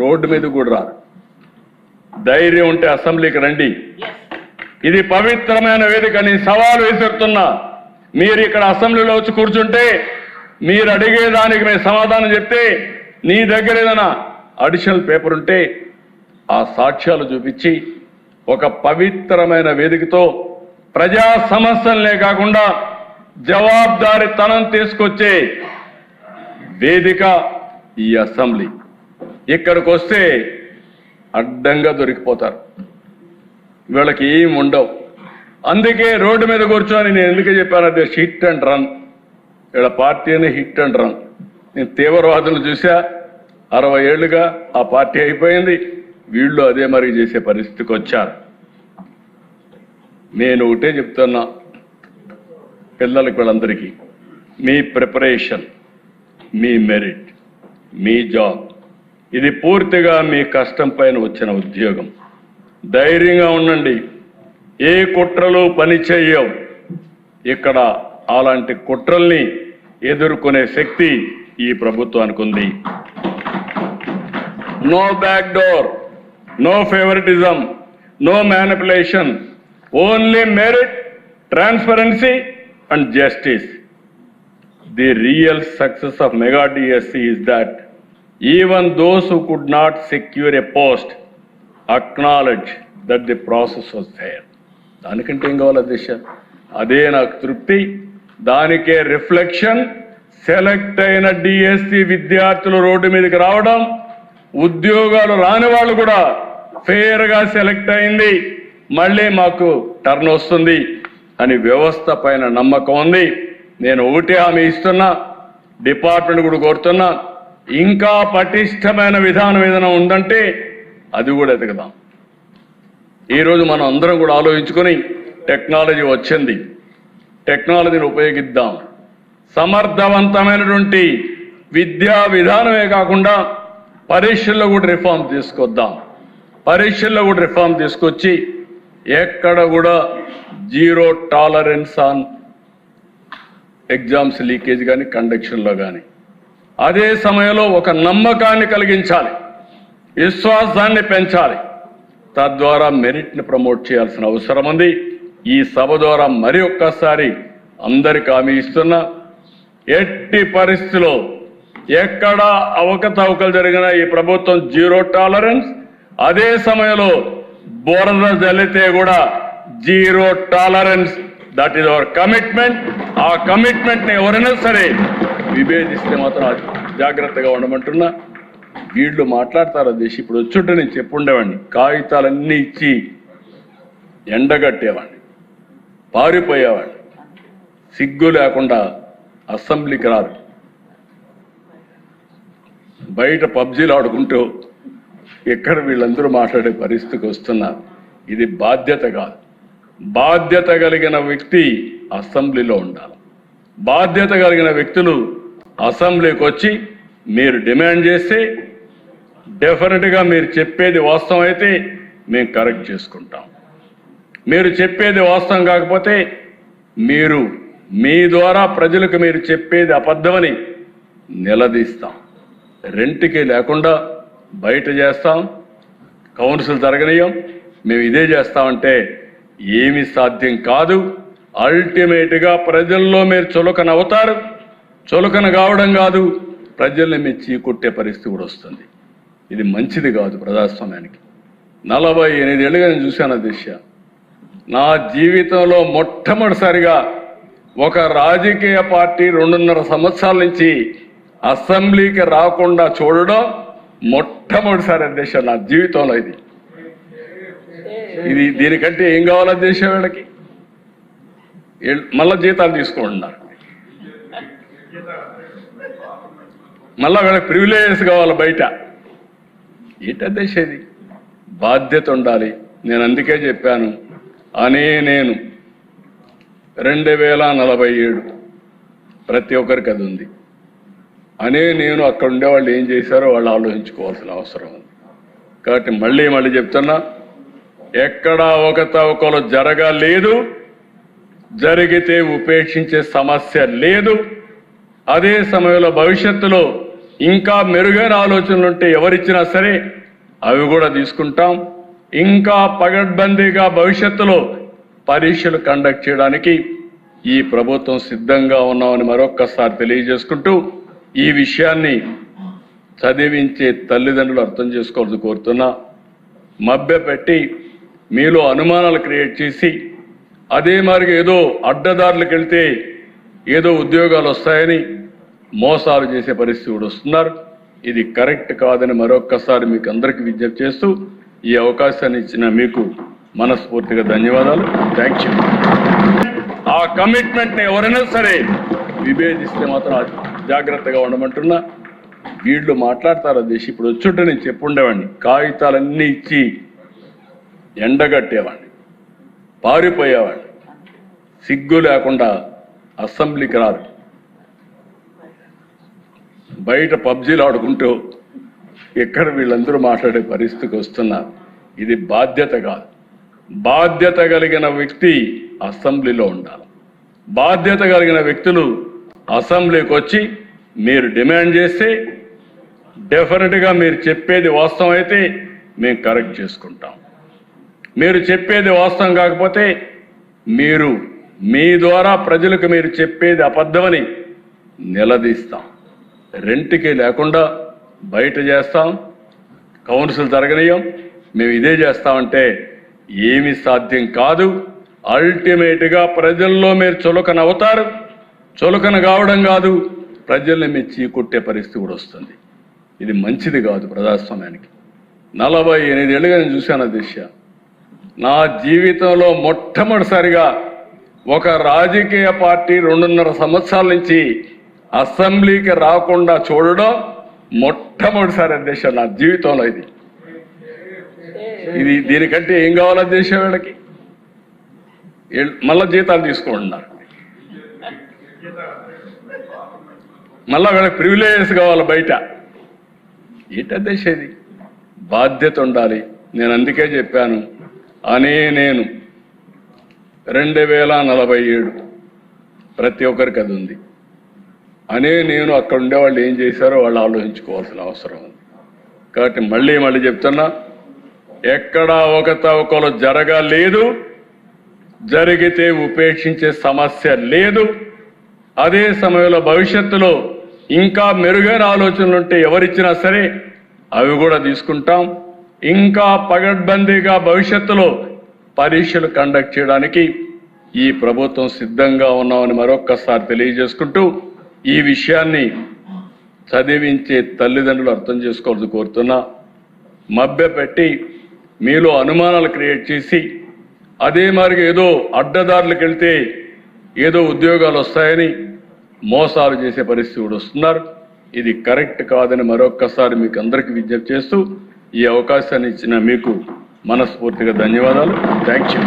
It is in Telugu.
రోడ్డు మీద కూడా రారు. ధైర్యం ఉంటే అసెంబ్లీకి రండి. ఇది పవిత్రమైన వేదిక. నేను సవాలు విసురుతున్నా. మీరు ఇక్కడ అసెంబ్లీలో వచ్చి కూర్చుంటే మీరు అడిగేదానికి మేము సమాధానం చెప్తే నీ దగ్గర ఏదైనా అడిషనల్ పేపర్ ఉంటే ఆ సాక్ష్యాలు చూపించి ఒక పవిత్రమైన వేదికతో ప్రజా సమస్యలనే కాకుండా జవాబుదారీతనం తీసుకొచ్చే వేదిక ఈ అసెంబ్లీ. ఇక్కడికి వస్తే అడ్డంగా దొరికిపోతారు. వీళ్ళకి ఏం ఉండవు. అందుకే రోడ్డు మీద కూర్చొని నేను ఎందుకు చెప్పానంటే హిట్ అండ్ రన్. వీళ్ళ పార్టీని హిట్ అండ్ రన్. నేను తీవ్రవాదులు చూసా. 60 ఏళ్లుగా ఆ పార్టీ అయిపోయింది. వీళ్ళు అదే మరి చేసే పరిస్థితికి వచ్చారు. నేను ఒకటే చెప్తున్నా పిల్లలకి, వీళ్ళందరికీ మీ ప్రిపరేషన్, మీ మెరిట్, మీ జాబ్ ఇది పూర్తిగా మీ కష్టం పైన వచ్చిన ఉద్యోగం. ధైర్యంగా ఉండండి. ఏ కుట్రలు పని చేయవు. ఇక్కడ అలాంటి కుట్రల్ని ఎదుర్కొనే శక్తి ఈ ప్రభుత్వానికి ఉంది. No back door, no favouritism, no manipulation, only merit, transparency and justice. The real success of Mega DSC is that even those who could not secure a post acknowledge that the process was fair. దానికంటే ఏం కావాలి దిశ? అదే నాకు తృప్తి. దానికే రిఫ్లెక్షన్. సెలెక్ట్ అయిన డిఎస్సి విద్యార్థులు రోడ్డు మీదకి రావడం, ఉద్యోగాలు రాని వాళ్ళు కూడా ఫెయిర్గా సెలెక్ట్ అయింది, మళ్ళీ మాకు టర్న్ వస్తుంది అని వ్యవస్థ పైన నమ్మకం ఉంది. నేను ఒకటే హామీ ఇస్తున్నా, డిపార్ట్మెంట్ కూడా కోరుతున్నా, ఇంకా పటిష్టమైన విధానం ఏదైనా ఉందంటే అది కూడా ఎదగదాం. ఈరోజు మనం అందరం కూడా ఆలోచించుకొని టెక్నాలజీ వచ్చింది, టెక్నాలజీని ఉపయోగిద్దాం. సమర్థవంతమైనటువంటి విద్యా విధానమే కాకుండా పరీక్షల్లో కూడా రిఫార్మ్ తీసుకొద్దాం. పరీక్షల్లో కూడా రిఫార్మ్ తీసుకొచ్చి ఎక్కడ కూడా zero tolerance on exams leakage కానీ కండక్షన్లో కానీ. అదే సమయంలో ఒక నమ్మకాన్ని కలిగించాలి, విశ్వాసాన్ని పెంచాలి. తద్వారా మెరిట్ని ప్రమోట్ చేయాల్సిన అవసరం ఉంది. ఈ సభ ద్వారా మరి ఒక్కసారి అందరికి హామీ ఇస్తున్నా, ఎట్టి పరిస్థితిలో ఎక్కడ అవకతవకలు జరిగినా ఈ ప్రభుత్వం జీరో టాలరెన్స్. అదే సమయంలో బురద జల్లితే కూడా zero tolerance. That is our commitment. ఆ కమిట్మెంట్ ని ఎవరైనా సరే విభేదిస్తే మాత్రం జాగ్రత్తగా ఉండమంటున్నా. వీళ్ళు మాట్లాడతారు దేశం. ఇప్పుడు వచ్చుంటే నేను చెప్పుండేవాడిని, కాగితాలన్నీ ఇచ్చి ఎండగట్టేవాడిని, పారిపోయేవాడిని. సిగ్గు లేకుండా అసెంబ్లీకి రారు, బయట పబ్జీలు ఆడుకుంటూ ఎక్కడ వీళ్ళందరూ మాట్లాడే పరిస్థితికి వస్తున్నారు. ఇది బాధ్యత కాదు. బాధ్యత కలిగిన వ్యక్తి అసెంబ్లీలో ఉండాలి. బాధ్యత కలిగిన వ్యక్తులు అసెంబ్లీకి వచ్చి మీరు డిమాండ్ చేస్తే డెఫినెట్గా మీరు చెప్పేది వాస్తవం అయితే మేము కరెక్ట్ చేసుకుంటాం. మీరు చెప్పేది వాస్తవం కాకపోతే మీరు మీ ద్వారా ప్రజలకు మీరు చెప్పేది అబద్ధమని నిలదీస్తాం. రెంట్కి లేకుండా బయట చేస్తాం, కౌన్సిల్ జరగనీయం, మేము ఇదే చేస్తామంటే ఏమీ సాధ్యం కాదు. అల్టిమేట్గా ప్రజల్లో మీరు చులకన అవుతారు. చులకన కావడం కాదు, ప్రజల్ని మీరు చీకొట్టే పరిస్థితి కూడా వస్తుంది. ఇది మంచిది కాదు ప్రజాస్వామ్యానికి. 48 ఏళ్ళుగా నేను చూశాను దిశ. నా జీవితంలో మొట్టమొదటిసారిగా ఒక రాజకీయ పార్టీ 2.5 సంవత్సరాల నుంచి అసెంబ్లీకి రాకుండా చూడడం మొట్టమొదటిసారి అధ్యక్ష నా జీవితంలో. ఇది దీనికంటే ఏం కావాలి అధ్యక్ష? వీళ్ళకి మళ్ళా జీతాలు తీసుకుంటున్నారు, మళ్ళా వీళ్ళకి ప్రివిలేజెస్ కావాలి బయట. ఏంటి అధ్యక్ష ఇది? బాధ్యత ఉండాలి. నేను అందుకే చెప్పాను, నేను 2047 ప్రతి ఒక్కరికి అది ఉంది. నేను అక్కడ ఉండేవాళ్ళు ఏం చేశారో వాళ్ళు ఆలోచించుకోవాల్సిన అవసరం ఉంది. కాబట్టి మళ్ళీ చెప్తున్నా, ఎక్కడా అవకతవకలు జరగలేదు, జరిగితే ఉపేక్షించే సమస్య లేదు. అదే సమయంలో భవిష్యత్తులో ఇంకా మెరుగైన ఆలోచనలు ఉంటే ఎవరిచ్చినా సరే అవి కూడా తీసుకుంటాం. ఇంకా పగడ్బందీగా భవిష్యత్తులో పరీక్షలు కండక్ట్ చేయడానికి ఈ ప్రభుత్వం సిద్ధంగా ఉన్నామని మరొక్కసారి తెలియజేసుకుంటూ ఈ విషయాన్ని చదివించే తల్లిదండ్రులు అర్థం చేసుకోవాలని కోరుతున్నా. మభ్యపెట్టి మీలో అనుమానాలు క్రియేట్ చేసి అదే మరి ఏదో అడ్డదారులకు వెళ్తే ఏదో ఉద్యోగాలు వస్తాయని మోసాలు చేసే పరిస్థితి కూడా వస్తున్నారు. ఇది కరెక్ట్ కాదని మరొక్కసారి మీకు అందరికీ విజ్ఞప్తి చేస్తూ ఈ అవకాశాన్ని ఇచ్చిన మీకు మనస్ఫూర్తిగా ధన్యవాదాలు. Thank you. ఆ కమిట్మెంట్ని ఎవరైనా సరే విభేదిస్తే మాత్రం జాగ్రత్తగా ఉండమంటున్నా. వీళ్ళు మాట్లాడతారు దేశం ఇప్పుడు వచ్చుంటే నేను చెప్పుండేవాడిని. కాగితాలన్నీ ఇచ్చి ఎండగట్టేవాడిని, పారిపోయేవాడిని. సిగ్గు లేకుండా అసెంబ్లీకి రారు, బయట పబ్జీలు ఆడుకుంటూ ఎక్కడ వీళ్ళందరూ మాట్లాడే పరిస్థితికి వస్తున్నారు. ఇది బాధ్యత కాదు. బాధ్యత కలిగిన వ్యక్తి అసెంబ్లీలో ఉండాలి. బాధ్యత కలిగిన వ్యక్తులు అసెంబ్లీకి వచ్చి మీరు డిమాండ్ చేస్తే డెఫినెట్గా మీరు చెప్పేది వాస్తవం అయితే మేము కరెక్ట్ చేసుకుంటాం. మీరు చెప్పేది వాస్తవం కాకపోతే మీరు మీ ద్వారా ప్రజలకు మీరు చెప్పేది అబద్ధమని నిలదీస్తాం. రెంట్కి లేకుండా బయట చేస్తాం, కౌన్సిల్ జరగనీయం, మేము ఇదే చేస్తామంటే ఏమీ సాధ్యం కాదు. అల్టిమేట్గా ప్రజల్లో మీరు చులకన అవుతారు. చులకన కావడం కాదు, ప్రజల్ని మీరు చీకొట్టే పరిస్థితి కూడా వస్తుంది. ఇది మంచిది కాదు ప్రజాస్వామ్యానికి. 48 ఏళ్ళుగా నేను చూశాను దిశ. నా జీవితంలో మొట్టమొదటిసారిగా ఒక రాజకీయ పార్టీ 2.5 సంవత్సరాల నుంచి అసెంబ్లీకి రాకుండా చూడడం మొట్టమొదటిసారి అధ్యక్ష నా జీవితంలో. ఇది దీనికంటే ఏం కావాలి అధ్యక్ష? వీళ్ళకి మళ్ళా జీతాలు తీసుకుంటున్నారు, మళ్ళా వీళ్ళకి ప్రివిలేజెస్ కావాలి బయట. ఏంటి అధ్యక్ష ఇది? బాధ్యత ఉండాలి. నేను అందుకే చెప్పాను నేను 2047 ప్రతి ఒక్కరికి అది ఉంది. నేను అక్కడ ఉండేవాళ్ళు ఏం చేశారో వాళ్ళు ఆలోచించుకోవాల్సిన అవసరం ఉంది. కాబట్టి మళ్ళీ చెప్తున్నా, ఎక్కడా అవకతవకలు జరగలేదు, జరిగితే ఉపేక్షించే సమస్య లేదు. అదే సమయంలో భవిష్యత్తులో ఇంకా మెరుగైన ఆలోచనలు ఉంటే ఎవరిచ్చినా సరే అవి కూడా తీసుకుంటాం. ఇంకా పగడ్బందీగా భవిష్యత్తులో పరీక్షలు కండక్ట్ చేయడానికి ఈ ప్రభుత్వం సిద్ధంగా ఉన్నామని మరొక్కసారి తెలియజేసుకుంటూ ఈ విషయాన్ని చదివించే తల్లిదండ్రులు అర్థం చేసుకోవాలని కోరుతున్నా. మభ్యపెట్టి మీలో అనుమానాలు క్రియేట్ చేసి అదే మరి ఏదో అడ్డదారులకు వెళ్తే ఏదో ఉద్యోగాలు వస్తాయని మోసాలు చేసే పరిస్థితి కూడా వస్తున్నారు. ఇది కరెక్ట్ కాదని మరొక్కసారి మీకు అందరికీ విజ్ఞప్తి చేస్తూ ఈ అవకాశాన్ని ఇచ్చిన మీకు మనస్ఫూర్తిగా ధన్యవాదాలు. Thank you.